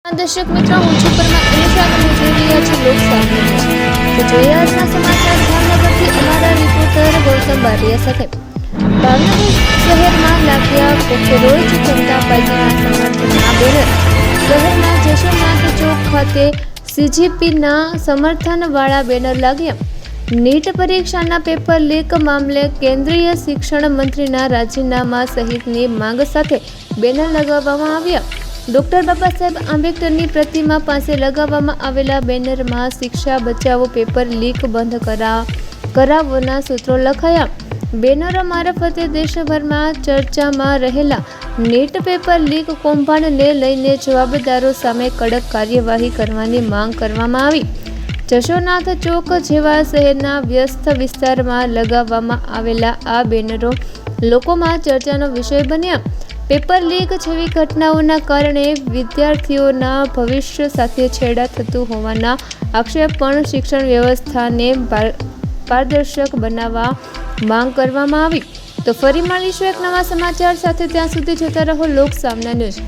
દર્શક મિત્રો, હું છું પરમાર અનુષા. તમે જોઈ રહ્યા છો લોકસાહિત્ય. તો જોઈએ આજના સમાચાર ભાવનગરથી અમારા રિપોર્ટર ગૌતમ બારિયા સાથે. ભાવનગર શહેરમાં લાગ્યા કોકરોચ જનતા પાર્ટીના સમર્થનમાં બેનર. શહેરના જશોનાથ ચોક ખાતે સીજીપીના સમર્થનવાળા બેનર લાગ્યા. નીટ પરીક્ષાના પેપર લીક મામલે કેન્દ્રીય શિક્ષણ મંત્રીના રાજીનામા સહિતની માંગ સાથે બેનર લગાવવામાં આવ્યા. ડોક્ટર બાબા સાહેબ આંબેડકરની પ્રતિમા પાસે લગાવવામાં આવેલા બેનરમાં શિક્ષા બચાવો, પેપર લીક બંધ કરાવોના સૂત્રો લખાયા. બેનરો મારફતે દેશભરમાં ચર્ચામાં રહેલા નીટ પેપર લીક કૌભાંડને લઈને જવાબદારો સામે કડક કાર્યવાહી કરવાની માંગ કરવામાં આવી. જશોનાથ ચોક જેવા શહેરના વ્યસ્ત વિસ્તારમાં લગાવવામાં આવેલા આ બેનરો લોકોમાં ચર્ચાનો વિષય બન્યા. પેપર લીક જેવી ઘટનાઓના કારણે વિદ્યાર્થીઓના ભવિષ્ય સાથે છેડા થતું હોવાના આક્ષેપ પણ શિક્ષણ વ્યવસ્થાને પારદર્શક બનાવવા માંગ કરવામાં આવી. તો ફરી મળીશું એક નવા સમાચાર સાથે. ત્યાં સુધી જોતા રહો લોક સામના ન્યૂઝ.